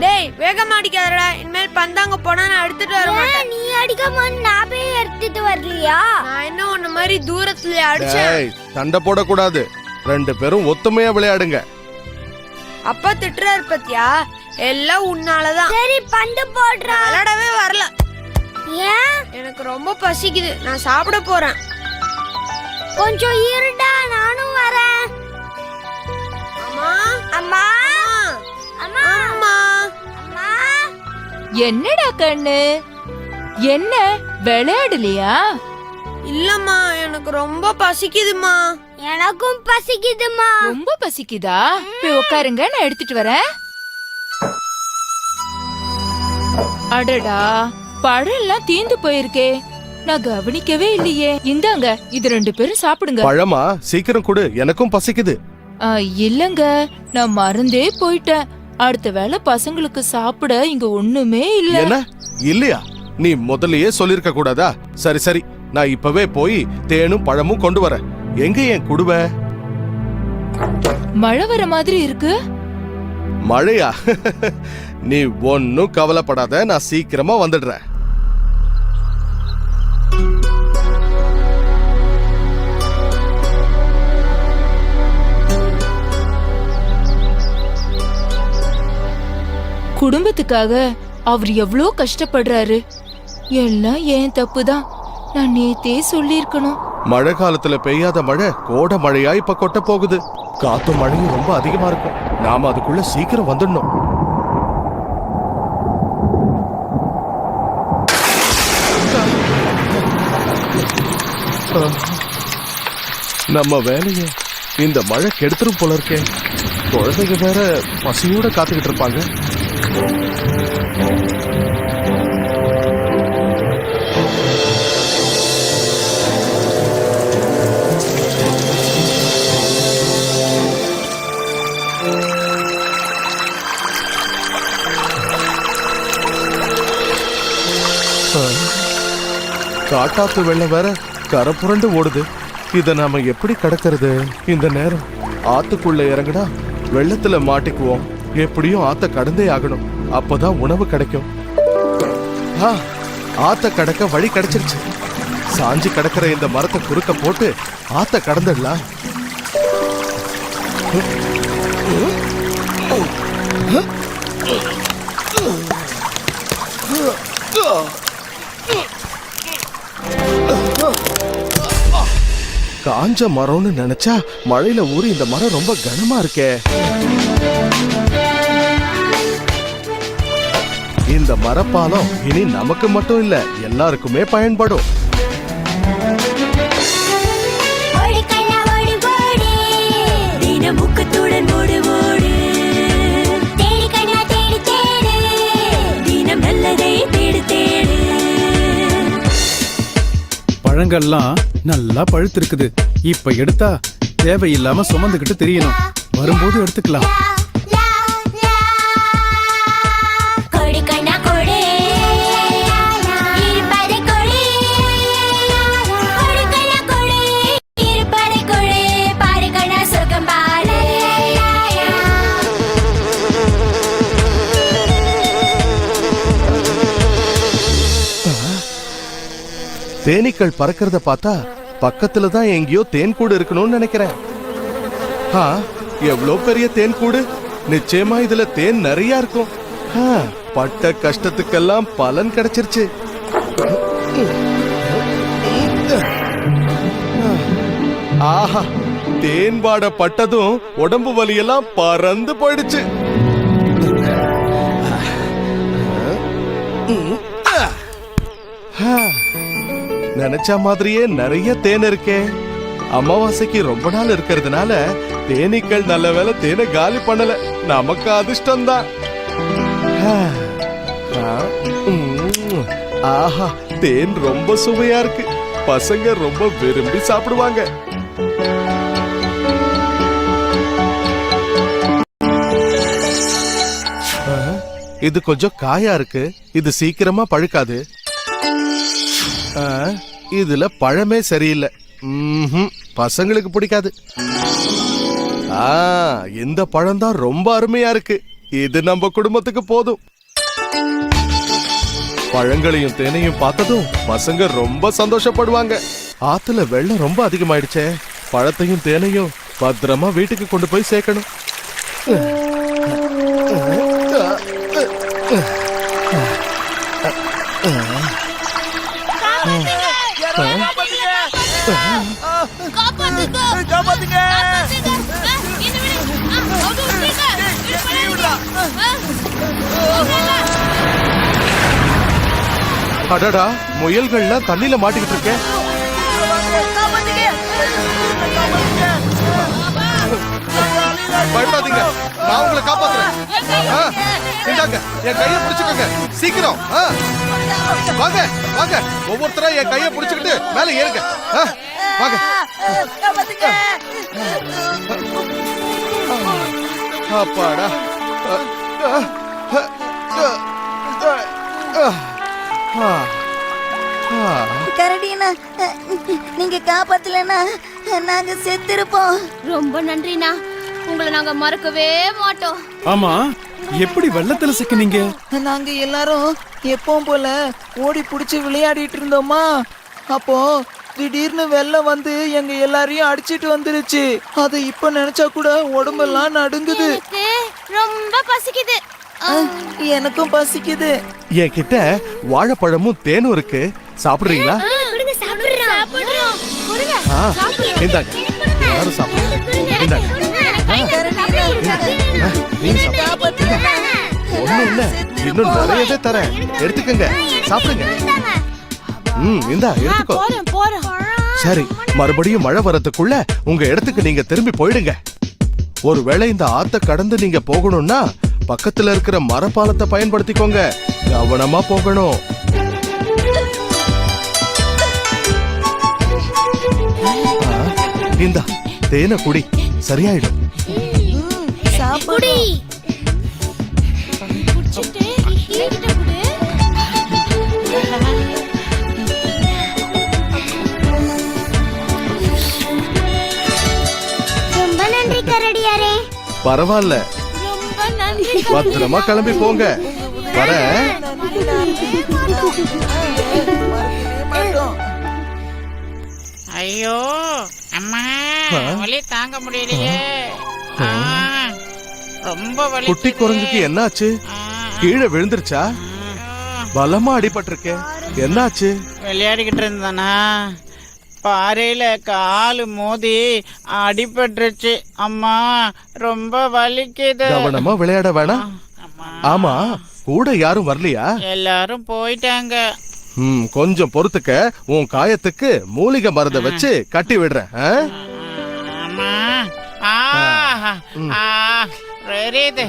டேய் வேகமா அடிக்காதடா, இனிமேல் பந்தாங்க போனா நான் எடுத்துட்டு வர மாட்டேன். நீ அடிக்காம நான் போய் எடுத்துட்டு வரலையா? நான் என்ன உன்ன மாதிரி தூரத்துல அடிச்சேன். டேய் சண்டை போடக்கூடாது, 2 பேரும் ஒத்துமையா விளையாடுங்க. அப்பா திட்டுறாரு பத்தியா, எல்லாம் உன்னாலதான். சரி பந்து போடுறா. விளையாடவே வரல. ஏன்? எனக்கு ரொம்ப பசிக்குது, நான் சாப்பிட போறேன். கொஞ்சம் இருடா, நானும் வரேன். அம்மா அம்மா அம்மா அம்மா அம்மா. என்னடா கண்ணு, என்ன விளையாடலையா? இல்லம்மா, எனக்கு ரொம்ப பசிக்குதுமா. எனக்கும் பசிக்குதுமா. ரொம்ப பசிக்குதா? போய் உட்காருங்க, நான் எடுத்துட்டு வரேன். அடடா, பழம் எல்லாம் தீந்து போயிருக்கே, நான் கவனிக்கவே இல்லையே. இந்தாங்க, இது 2 பேரும் சாப்பிடுங்க. பழமா? சீக்கிரம் கொடு, எனக்கும் பசிக்குது. இல்லங்க, நான் மறந்தே போயிட்டேன். அடுத்த வேளை பசங்களுக்கு சாப்பிட இங்க ஒண்ணுமே இல்ல. என்ன இல்லையா? நீ முதல்லயே சொல்லிருக்க கூடாதா? சரி சரி, நான் இப்பவே போய் தேனும் பழமும் கொண்டு வரேன். எங்க என் குடுவை? மழை வர மாதிரி இருக்கு. மழையா? நீ ஒன்னும் கவலைப்படாத, நான் சீக்கிரமா வந்துடுறேன். குடும்பத்துக்காக அவர் எவ்வளோ கஷ்டப்படுறாரு. எல்லாம் ஏன் தப்புதான். நான் நேத்தே சொல்லிருக்கணும். மழை காலத்துல பெய்யாத மழை கோடை மழையா இப்ப கொட்ட போகுது. காத்தும் மழையும் ரொம்ப அதிகமா இருக்கும். நாம அதுக்குள்ள சீக்கிரம் வந்துடணும். நம்ம வேலைய இந்த மழை கெடுத்துரும் போல இருக்கே. குழந்தைங்க வேற பசியோட காத்துக்கிட்டு இருப்பாங்க. காட்டாத்து வெள்ளம் வேற கரை புரண்டு ஓடுது. இத நாம எப்படி கடக்கிறது? இந்த நேரம் ஆத்துக்குள்ள இறங்குனா வெள்ளத்துல மாட்டிக்குவோம். எப்படியும் ஆத்த கடந்தே ஆகணும், அப்பதான் உணவு கிடைக்கும். ஆத்த கடக்க வழி கிடைச்சிருச்சு. சாஞ்சி கடக்கிற இந்த மரத்தை குறுக்க போட்டு ஆத்த கடந்துடலாம். காஞ்ச மரம்னு நினைச்சா மழையில ஊறி இந்த மரம் ரொம்ப கனமா இருக்கே. இந்த மரப்பாலம் இனி நமக்கு மட்டும் இல்ல, எல்லாருக்குமே பயன்படும். பழங்கள்லாம் நல்லா பழுத்திருக்குது. இப்ப எடுத்தா தேவையில்லாம சுமந்துகிட்டு தெரியணும். வரும்போது எடுத்துக்கலாம். தேனீக்கள் பறக்கிறத பார்த்தா பக்கத்துல தான் எங்கேயோ தேன் கூடு இருக்கணும்னு நினைக்கிறேன். எவ்வளவு பெரிய தேன் கூடு! நிச்சயமா இதுல தேன் நிறைய இருக்கும். பட்ட கஷ்டத்துக்கெல்லாம் பலன் கிடைச்சிருச்சு. ஆஹா, தேன் வாட பட்டதும் உடம்பு வலியெல்லாம் பறந்து போயிடுச்சு. நினைச்ச மாதிரியே நிறைய தேன் இருக்கே. அமாவாசைக்கு ரொம்ப நாள் இருக்கிறதுனால தேனீக்கள் நல்ல வேளை தேனை காலி பண்ணல. நமக்கு அதிர்ஷ்டம் தான். ஆஹா, தேன் ரொம்ப சுவையா இருக்கு. பசங்க ரொம்ப விரும்பி சாப்பிடுவாங்க. இது கொஞ்சம் காயா இருக்கு. இது சீக்கிரமா பழுக்காது. இதுல பழமே சரியில்லை. பசங்களுக்கு பிடிக்காது. இந்த பழம் தான் ரொம்ப அருமையா இருக்கு. இது நம்ம குடும்பத்துக்கு போதும். பழங்களையும் தேனையும் பார்த்ததும் பசங்க ரொம்ப சந்தோஷப்படுவாங்க. ஆத்துல வெள்ளம் ரொம்ப அதிகமாயிடுச்சே. பழத்தையும் தேனையும் பத்திரமா வீட்டுக்கு கொண்டு போய் சேர்க்கணும். அடடா, முயல்கள்லாம் தண்ணியில மாட்டிக்கிட்டு இருக்கேன். பயப்படாதீங்க, நான் உங்களை காப்பாத்துறேன். இந்தாங்க, என் கையை பிடிச்சுக்கோங்க. சீக்கிரம் வாங்க வாங்க, ஒவ்வொருத்தரா என் கையை பிடிச்சுக்கிட்டு மேல ஏறுங்க. வாங்க. அப்பாடா. கரடினா, நீங்க காப்பாத்தலனா நாங்க செத்துருப்போம். ரொம்ப நன்றிண்ணா, உங்களை நாங்க மறக்கவே மாட்டோம். ஆமா, எப்படி வெள்ளத்துல சிக்கினீங்க? நாங்க எல்லாரும் எப்பவும் போல ஓடி புடிச்சு விளையாடிட்டு இருந்தோமா. அப்போ திடீர்னு வெள்ளம் வந்து எங்க எல்லாரையும் அடிச்சிட்டு வந்துருச்சு. அது இப்ப நினைச்சா கூட உடம்பெல்லாம் நடுங்குது. ரொம்ப பசிக்குது. எனக்கும் பசிக்குது. என்கிட்ட வாழைப்பழமும் தேனும் இருக்கு, சாப்பிடுறீங்களா? இந்தாங்க, எல்லாரும் சாப்பிடுங்க. இந்தாங்க. நீங்க சாப்பிடுங்க. ஒண்ணும் இல்ல, இன்னும் நிறையவே தரேன், எடுத்துக்கங்க, சாப்பிடுங்க. இந்தா எடுத்துக்கோ. சரி, மறுபடியும் மழை வரதுக்குள்ள உங்க இடத்துக்கு நீங்க திரும்பி போயிடுங்க. ஒருவேளை இந்த ஆத்த கடந்து நீங்க போகணும்னா பக்கத்துல இருக்கிற மரப்பாலத்தை பயன்படுத்திக்கோங்க. கவனமா போகணும். இந்தா தேனை குடி, சரியாயிடும். சாப்பிடு. ரொம்ப நன்றி கரடியாரே. பரவாயில்ல, பத்திரமா கிளம்பி போங்க. வர. ஐயோ அம்மா, வலி தாங்க முடியலையே. ரொம்ப வலி. குட்டி குரங்குக்கு என்னாச்சு? கீழே விழுந்துருச்சா? பலமா அடிபட்டிருக்கே, என்னாச்சு? விளையாடிக்கிட்டு இருந்தானா, பாறையில காலு மோதி அடிபட்டுருச்சு. அம்மா, ரொம்ப வலிக்குது. கவனமா விளையாட வேணாம். ஆமா, கூட யாரும் வரலையா? எல்லாரும் போயிட்டாங்க. கொஞ்சம் பொறுத்துக்க, உன் காயத்துக்கு மூலிகை மருந்த வச்சு கட்டி விடுறேன். அம்மா, எரியுது.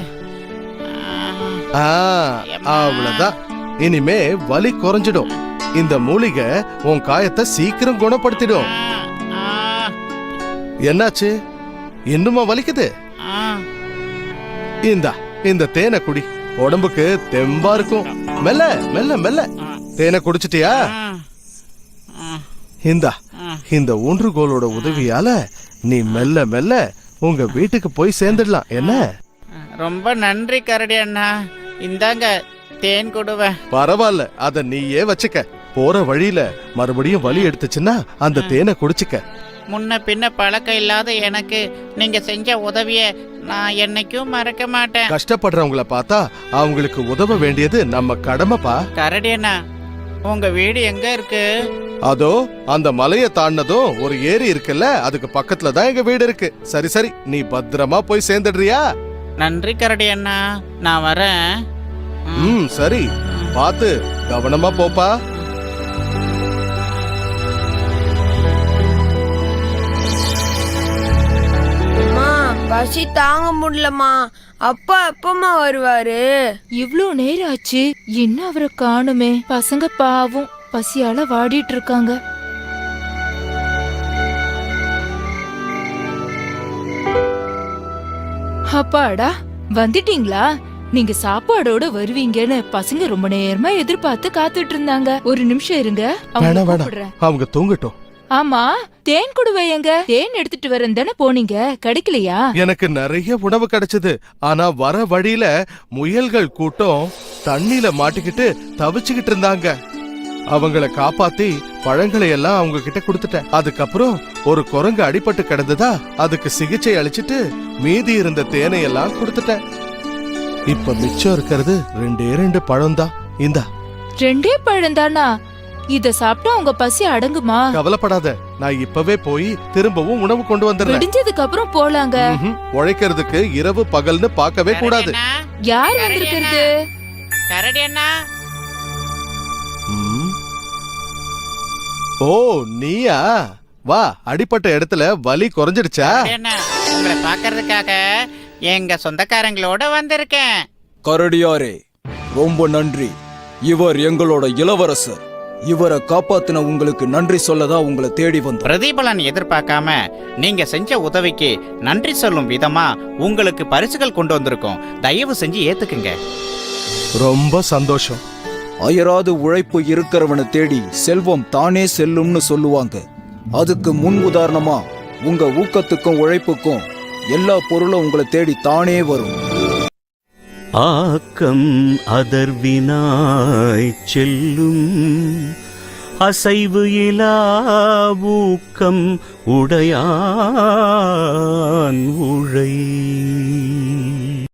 அவ்வளவுதான், இனிமே வலி குறைஞ்சிடும். இந்த மூலிகை உன் காயத்தை சீக்கிரம் குணப்படுத்திடும். என்னாச்சு, இன்னுமா வலிக்குது? இந்த தேனை குடி, உடம்புக்கு தெம்பா இருக்கும். மெல்ல மெல்ல மெல்ல. தேனை குடிச்சிட்டியா? இந்த ஊன்றுகோலோட உதவியால நீ மெல்ல மெல்ல உங்க வீட்டுக்கு போய் சேர்ந்துடலாம். என்ன? ரொம்ப நன்றி கரடி அண்ணா. இந்தாங்க தேன் கொடுவேன். பரவாயில்ல, அத நீயே வச்சுக்க. போற வழியில மறுபடியும் வலி எடுத்துச்சுன்னா அந்த தேனை குடிச்சுக்க. முன்ன பின்ன பழக்கம் இல்லாத எனக்கு நீங்க செஞ்ச உதவிய நான் என்னைக்கும் மறக்க மாட்டேன். கஷ்டப்படுறவங்கள பார்த்தா அவங்களுக்கு உதவ வேண்டியது நம்ம கடமைப்பா. கரடி அண்ணா, உங்க வீடு எங்க இருக்கு? அதோ அந்த மலையை தாண்டதும் ஒரு ஏரி இருக்குல்ல, அதுக்கு பக்கத்துல தான் எங்க வீடு இருக்கு. சரி சரி, நீ பத்திரமா போய் சேர்ந்துடுறியா? நன்றி கரடி அண்ணா, நான் வரேன். சரி, பார்த்து கவனமா போப்பா. பசி தாங்க முடியலமா. அப்பா எப்பமா வருவாரு? இவ்ளோ நேரம் ஆச்சு, இன்னும் அவரை காணுமே. பசங்க பாவம் பசியால வாடிட்டு இருக்காங்க. அப்பாடா, வந்துட்டீங்களா? நீங்க சாப்பாடோட வருவீங்கன்னு பசங்க ரொம்ப நேரமா எதிர்பார்த்து காத்துட்டு இருந்தாங்க. ஒரு நிமிஷம் இருங்க, வேணாம், அவங்க தூங்கட்டும். ஆமா, தேன் குடுவை எங்க? தேன் எடுத்துட்டு வரேன் தானே போனீங்க, கிடைக்கலையா? எனக்கு நிறைய உணவு கிடைச்சது. ஆனா வர வழியில முயல்கள் கூட்டம் தண்ணியில மாட்டிக்கிட்டு தவிச்சுக்கிட்டு இருந்தாங்க. அவங்கள காப்பாத்தி பழங்களை எல்லாம் அவங்க கிட்ட கொடுத்துட்டேன். அதுக்கப்புறம் ஒரு குரங்கு அடிபட்டு கிடந்ததா அதுக்கு சிகிச்சை அளிச்சிட்டு மீதி இருந்த தேனை எல்லாம் கொடுத்துட்டேன். இப்ப மிச்சம் இருக்கிறது 2 பழம் தான். இந்தா. 2 பழம் தானா? இத சாப்பிட்டா உங்க பசி அடங்குமா? கவலைப்படாத, நான் இப்பவே போய் திரும்பவும் உணவு கொண்டு வந்துடுறேன். விடிஞ்சதுக்கு அப்புறம் போலாங்க. உழைக்கிறதுக்கு இரவு பகல்னு பார்க்கவே கூடாது. யார் வந்திருக்கிறது? கரடி அண்ணா. ஓ, நீயா? வா, அடிப்பட்ட இடத்துல வலி குறைஞ்சிடுச்சா? உங்களை பாக்குறதுக்காக எங்க சொந்தக்காரங்களோட வந்திருக்கேன். கரடியாரே, ரொம்ப நன்றி. இவர் எங்களோட இளவரசர். இவரை காப்பாத்தின உங்களுக்கு நன்றி சொல்லதான் உங்களை தேடி வந்தோம். பிரதிபலன் எதிர்பார்க்காம நீங்க செஞ்ச உதவிக்கு நன்றி சொல்லும் விதமா உங்களுக்கு பரிசுகள் கொண்டு வந்திருக்கோம். தயவு செஞ்சு ஏத்துக்குங்க. ரொம்ப சந்தோஷம். அயராது உழைப்பு இருக்கிறவனை தேடி செல்வம் தானே செல்லும்னு சொல்லுவாங்க. அதுக்கு முன் உதாரணமா உங்க ஊக்கத்துக்கும் உழைப்புக்கும் எல்லா பொருளும் உங்களை தேடி தானே வரும். ஆக்கம் அதர்வினாய் செல்லும் அசைவு இலா ஊக்கம் உடையான் உழை.